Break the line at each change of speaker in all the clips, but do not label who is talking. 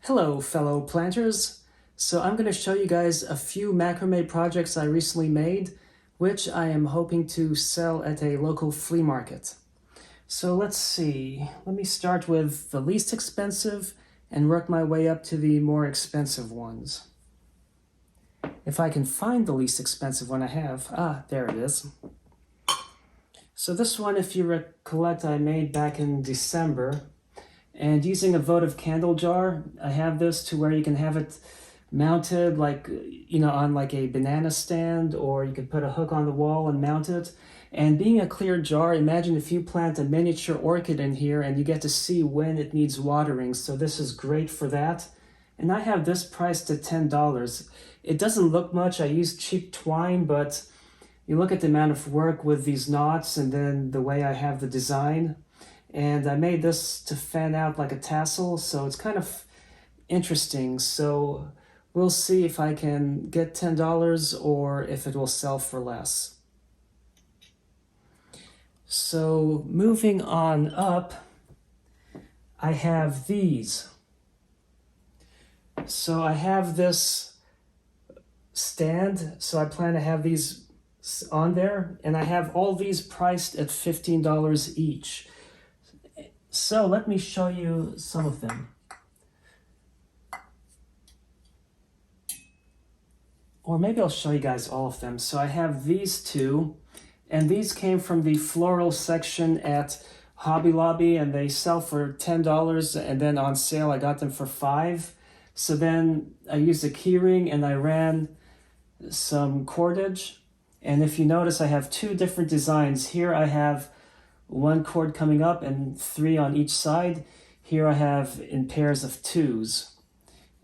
Hello, fellow planters. So I'm going to show you guys a few macrame projects I recently made, which I am hoping to sell at a local flea market. So let's see. Let me start with the least expensive and work my way up to the more expensive ones. If I can find the least expensive one I have. There it is. So this one, if you recollect, I made back in December. And using a votive candle jar, I have this to where you can have it mounted like, on like a banana stand, or you could put a hook on the wall and mount it. And being a clear jar, imagine if you plant a miniature orchid in here and you get to see when it needs watering. So this is great for that. And I have this priced at $10. It doesn't look much. I use cheap twine, but you look at the amount of work with these knots and then the way I have the design. And I made this to fan out like a tassel, so it's kind of interesting. So we'll see if I can get $10 or if it will sell for less. So moving on up, I have these. So I have this stand, so I plan to have these on there, and I have all these priced at $15 each. So let me show you some of them. Or maybe I'll show you guys all of them. So I have these two, and these came from the floral section at Hobby Lobby, and they sell for $10, and then on sale I got them for $5. So then I used a key ring and I ran some cordage. And if you notice, I have two different designs. Here I have one cord coming up and 3 on each side. Here I have in pairs of 2s.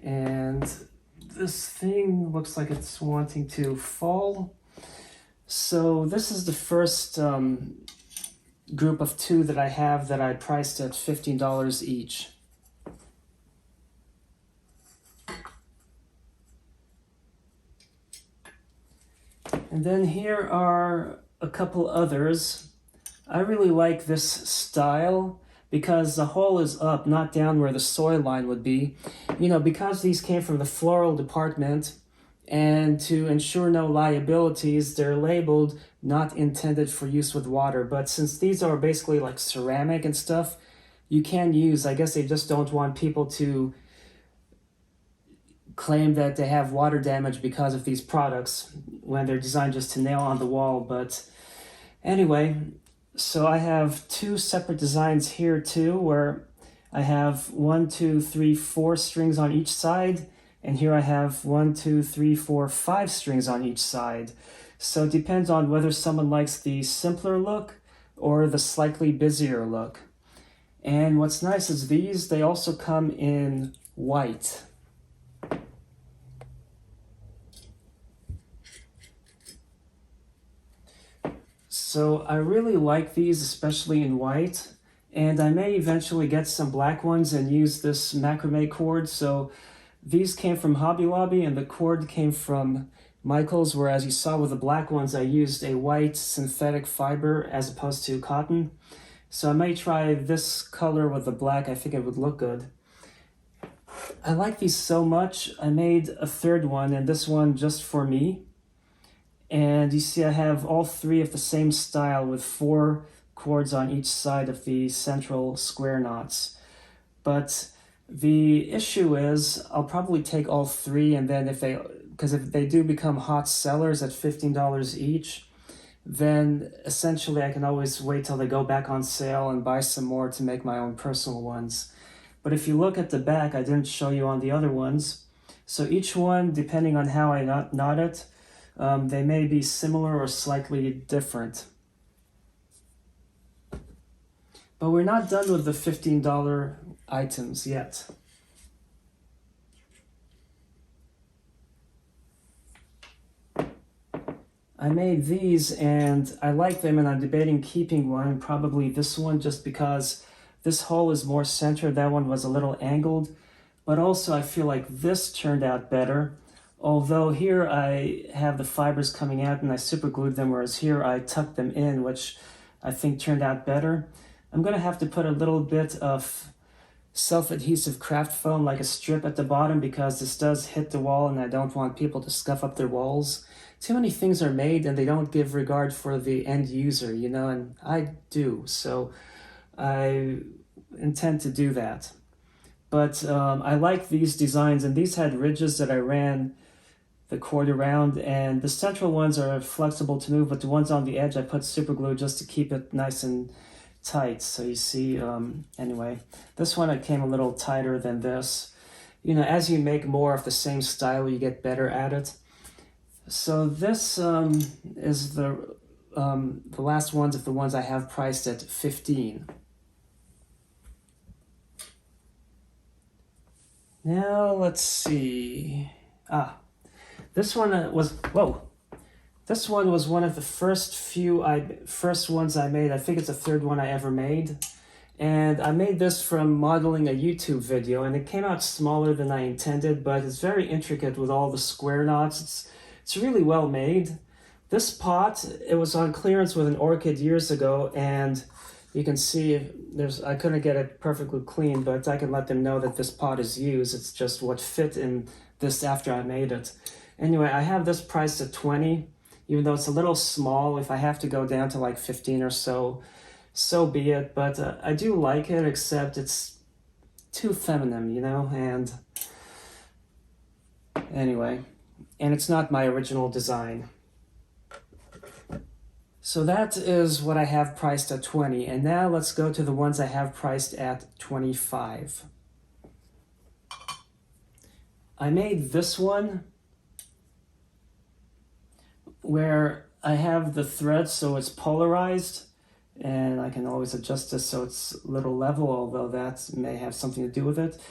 And this thing looks like it's wanting to fall. So this is the first group of 2 that I have that I priced at $15 each. And then here are a couple others. I really like this style because the hole is up, not down where the soil line would be. Because these came from the floral department, and to ensure no liabilities, they're labeled not intended for use with water. But since these are basically like ceramic and stuff, you can use, I guess they just don't want people to claim that they have water damage because of these products when they're designed just to nail on the wall. But anyway, so I have 2 separate designs here too, where I have 1, 2, 3, 4 strings on each side, and here I have 1, 2, 3, 4, 5 strings on each side. So it depends on whether someone likes the simpler look or the slightly busier look. And what's nice is they also come in white. So I really like these, especially in white, and I may eventually get some black ones and use this macrame cord. So these came from Hobby Lobby and the cord came from Michael's, whereas you saw with the black ones I used a white synthetic fiber as opposed to cotton. So I may try this color with the black. I think it would look good. I like these so much, I made a third one, and this one just for me. And you see I have all 3 of the same style with 4 cords on each side of the central square knots. But the issue is I'll probably take all 3, and then if they do become hot sellers at $15 each, then essentially I can always wait till they go back on sale and buy some more to make my own personal ones. But if you look at the back, I didn't show you on the other ones. So each one, depending on how I knot it, they may be similar or slightly different. But we're not done with the $15 items yet. I made these and I like them, and I'm debating keeping one, probably this one, just because this hole is more centered. That one was a little angled. But also I feel like this turned out better. Although here I have the fibers coming out and I super glued them, whereas here I tucked them in, which I think turned out better. I'm going to have to put a little bit of self-adhesive craft foam, like a strip at the bottom, because this does hit the wall and I don't want people to scuff up their walls. Too many things are made and they don't give regard for the end user, you know, and I do, so I intend to do that. But I like these designs, and these had ridges that I ran the cord around, and the central ones are flexible to move, but the ones on the edge I put super glue just to keep it nice and tight. So you see, anyway, this one I came a little tighter than this. You know, as you make more of the same style, you get better at it. So this is the last ones of the ones I have priced at $15. Now let's see. This one was, whoa. This one was one of the first ones I made. I think it's the third one I ever made. And I made this from modeling a YouTube video, and it came out smaller than I intended, but it's very intricate with all the square knots. It's really well made. This pot, it was on clearance with an orchid years ago, and you can see I couldn't get it perfectly clean, but I can let them know that this pot is used. It's just what fit in this after I made it. Anyway, I have this priced at $20, even though it's a little small. If I have to go down to like 15 or so, so be it. But I do like it, except it's too feminine, you know, and anyway, and it's not my original design. So that is what I have priced at $20, and now let's go to the ones I have priced at $25. I made this one where I have the thread so it's polarized, and I can always adjust this so it's a little level, although that may have something to do with it.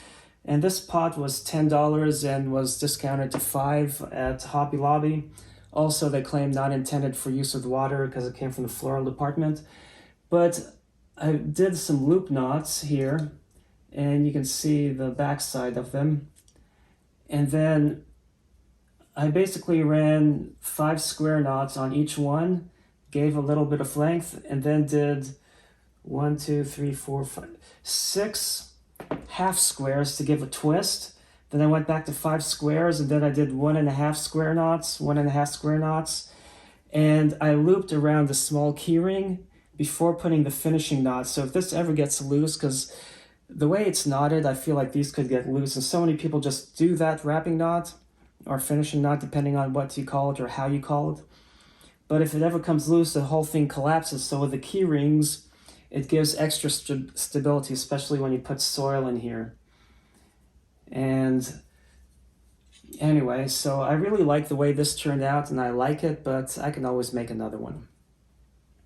And this pot was $10 and was discounted to $5 at Hobby Lobby. Also, they claim not intended for use with water because it came from the floral department. But I did some loop knots here, and you can see the back side of them. And then I basically ran 5 square knots on each one, gave a little bit of length, and then did 1, 2, 3, 4, 5, 6 half squares to give a twist. Then I went back to 5 squares, and then I did 1.5 square knots, 1.5 square knots, and I looped around the small keyring before putting the finishing knot. So if this ever gets loose, because the way it's knotted, I feel like these could get loose, and so many people just do that wrapping knot or finishing knot, depending on what you call it or how you call it. But if it ever comes loose, the whole thing collapses. So with the key rings, it gives extra stability, especially when you put soil in here. And anyway, so I really like the way this turned out, and I like it, but I can always make another one.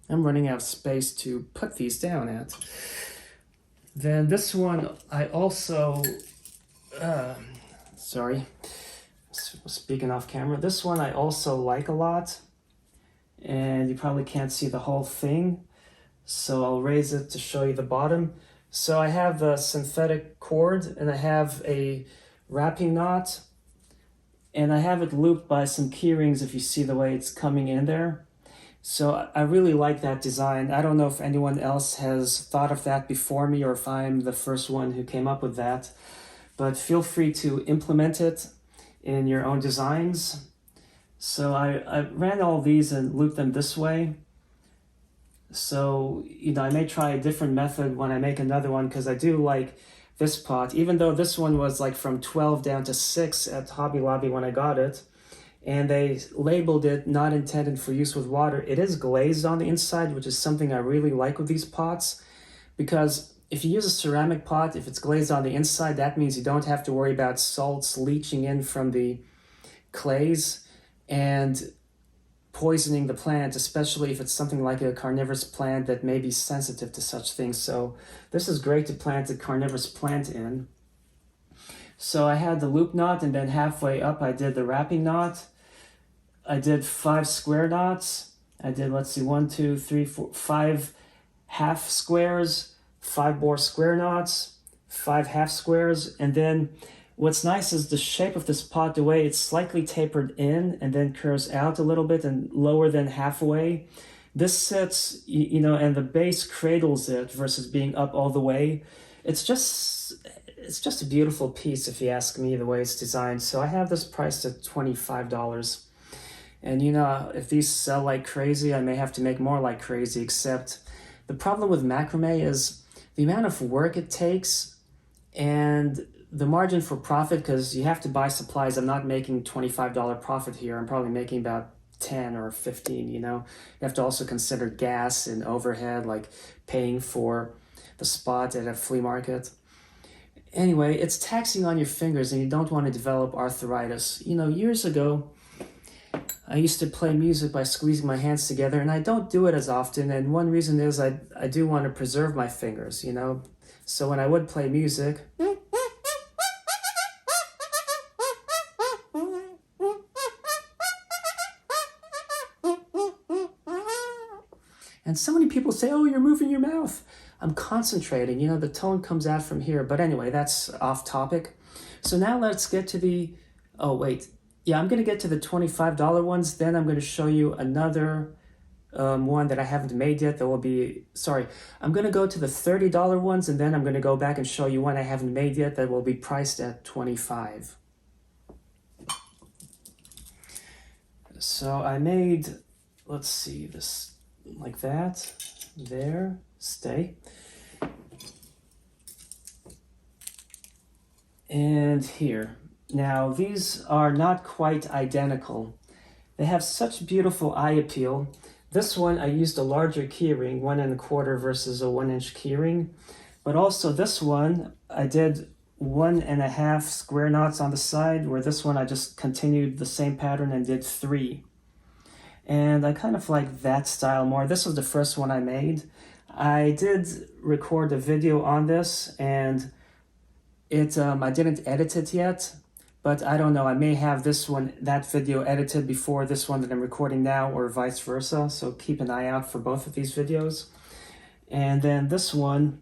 I'm running out of space to put these down at. Then this one I also, sorry, speaking off camera, this one I also like a lot, and you probably can't see the whole thing, so I'll raise it to show you the bottom. So I have the synthetic cord, and I have a wrapping knot, and I have it looped by some key rings if you see the way it's coming in there. So I really like that design. I don't know if anyone else has thought of that before me or if I'm the first one who came up with that, but feel free to implement it in your own designs. So I ran all these and looped them this way. So, you know, I may try a different method when I make another one, because I do like this pot, even though this one was like from 12 down to 6 at Hobby Lobby when I got it. And they labeled it not intended for use with water. It is glazed on the inside, which is something I really like with these pots, because if you use a ceramic pot, if it's glazed on the inside, that means you don't have to worry about salts leaching in from the clays and poisoning the plant, especially if it's something like a carnivorous plant that may be sensitive to such things. So this is great to plant a carnivorous plant in. So I had the loop knot, and then halfway up I did the wrapping knot. I did 5 square knots. I did, let's see, 1, 2, 3, 4, 5 half squares, 5 more square knots, 5 half squares, and then what's nice is the shape of this pot, the way it's slightly tapered in and then curves out a little bit and lower than halfway. This sits, you know, and the base cradles it versus being up all the way. It's just it's just a beautiful piece if you ask me, the way it's designed. So I have this priced at $25. And you know, if these sell like crazy, I may have to make more like crazy, except the problem with macrame is the amount of work it takes and the margin for profit, because you have to buy supplies. I'm not making $25 profit here. I'm probably making about 10 or 15, you know. You have to also consider gas and overhead, like paying for the spot at a flea market. Anyway, it's taxing on your fingers and you don't want to develop arthritis. You know, years ago, I used to play music by squeezing my hands together, and I don't do it as often, and one reason is I do want to preserve my fingers, you know. So when I would play music, and so many people say, oh, you're moving your mouth. I'm concentrating, you know, the tone comes out from here. But anyway, that's off topic. So now let's get to the, oh wait, yeah, I'm gonna get to the $25 ones. Then I'm gonna show you another one that I haven't made yet that will be, sorry, I'm gonna go to the $30 ones, and then I'm gonna go back and show you one I haven't made yet that will be priced at $25. So I made, let's see, this like that, there, stay. And here. Now, these are not quite identical. They have such beautiful eye appeal. This one, I used a larger keyring, 1 1/4 versus a 1-inch keyring. But also this one, I did 1.5 square knots on the side, where this one I just continued the same pattern and did 3. And I kind of like that style more. This was the first one I made. I did record a video on this, and I didn't edit it yet, but I don't know, I may have that video edited before this one that I'm recording now, or vice versa, so keep an eye out for both of these videos. And then this one,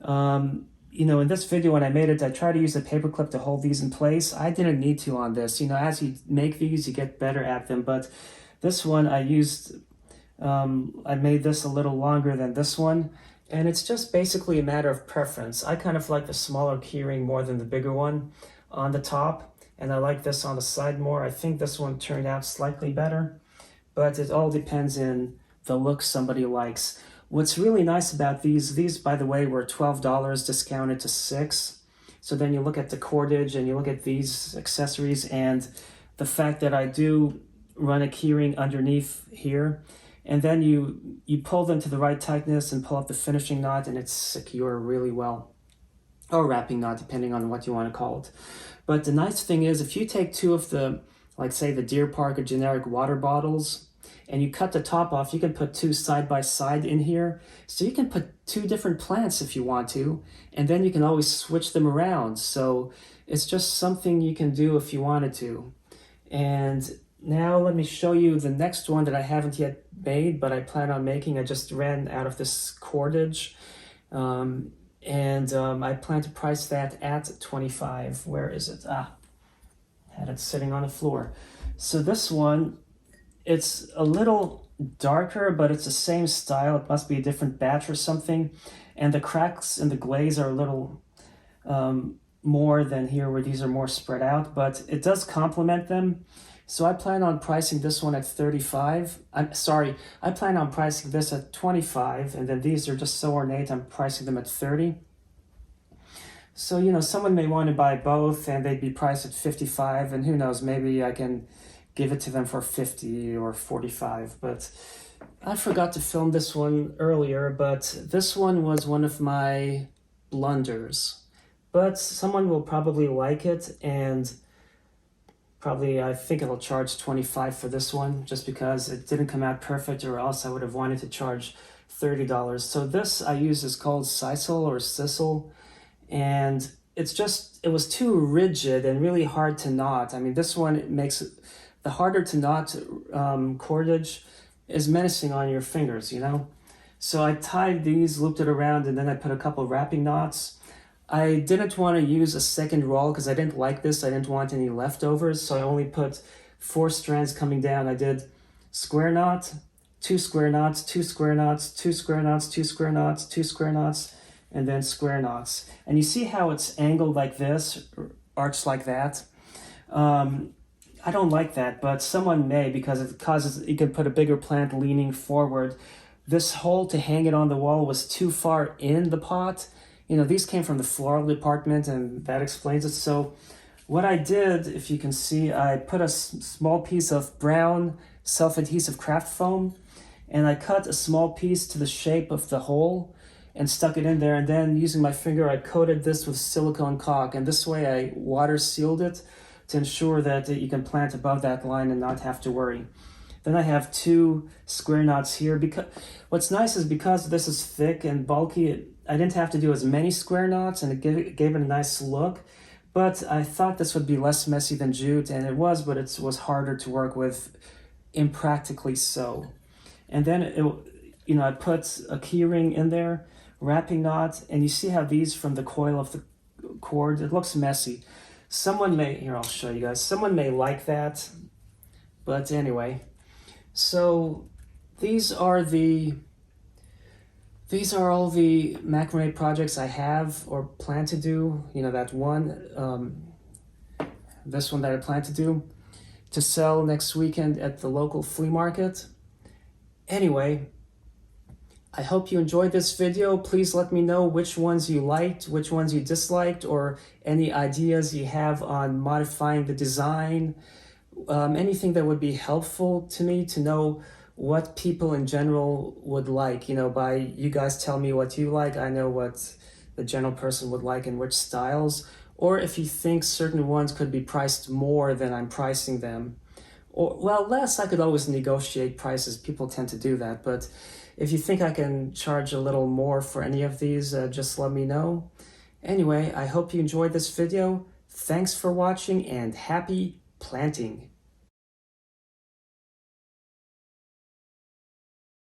you know, in this video when I made it, I tried to use a paper clip to hold these in place. I didn't need to on this. You know, as you make these, you get better at them, but this one I used, I made this a little longer than this one, and it's just basically a matter of preference. I kind of like the smaller keyring more than the bigger one on the top, and I like this on the side more. I think this one turned out slightly better, but it all depends in the look somebody likes. What's really nice about these by the way, were $12 discounted to $6. So then you look at the cordage and you look at these accessories, and the fact that I do run a keyring underneath here, and then you pull them to the right tightness and pull up the finishing knot, and it's secure really well. Or wrapping knot, depending on what you want to call it. But the nice thing is, if you take 2 of the, like say the Deer Park or generic water bottles, and you cut the top off, you can put 2 side by side in here. So you can put 2 different plants if you want to, and then you can always switch them around. So it's just something you can do if you wanted to. And now let me show you the next one that I haven't yet made, but I plan on making. I just ran out of this cordage. I plan to price that at $25. Where is it? Had it sitting on the floor. So this one, it's a little darker, but it's the same style. It must be a different batch or something. And the cracks in the glaze are a little more than here, where these are more spread out, but it does complement them. So I plan on pricing this one at $35. I plan on pricing this at $25, and then these are just so ornate, I'm pricing them at $30. So, you know, someone may want to buy both and they'd be priced at $55, and who knows, maybe I can give it to them for $50 or $45. But I forgot to film this one earlier, but this one was one of my blunders. But someone will probably like it, and probably, I think it'll charge $25 for this one, just because it didn't come out perfect, or else I would have wanted to charge $30. So this I use is called sisal or sisal, and it was too rigid and really hard to knot. I mean, this one makes it, the harder to knot cordage is menacing on your fingers, you know? So I tied these, looped it around, and then I put a couple wrapping knots. I didn't want to use a second roll because I didn't like this. I didn't want any leftovers, so I only put 4 strands coming down. I did square knot, 2 square knots, 2 square knots, 2 square knots, 2 square knots, 2 square knots, and then square knots. And you see how it's angled like this, arched like that? I don't like that, but someone may, because it causes, you can put a bigger plant leaning forward. This hole to hang it on the wall was too far in the pot. You know, these came from the floral department, and that explains it. So what I did, if you can see, I put a small piece of brown self-adhesive craft foam, and I cut a small piece to the shape of the hole and stuck it in there. And then using my finger, I coated this with silicone caulk, and this way I water sealed it to ensure that you can plant above that line and not have to worry. Then I have 2 square knots here. Because what's nice is because this is thick and bulky, I didn't have to do as many square knots, and it gave it a nice look. But I thought this would be less messy than jute, and it was, but it was harder to work with, impractically so. And then I put a key ring in there, wrapping knot, and you see how these from the coil of the cord, it looks messy. Someone may, here I'll show you guys, someone may like that, but anyway. So these are all the macrame projects I have or plan to do. You know, that one, this one that I plan to do, to sell next weekend at the local flea market. Anyway, I hope you enjoyed this video. Please let me know which ones you liked, which ones you disliked, or any ideas you have on modifying the design. Anything that would be helpful to me to know what people in general would like. You know, by you guys tell me what you like, I know what the general person would like and which styles. Or if you think certain ones could be priced more than I'm pricing them. Or, well, less, I could always negotiate prices. People tend to do that. But if you think I can charge a little more for any of these, just let me know. Anyway, I hope you enjoyed this video. Thanks for watching, and happy planting.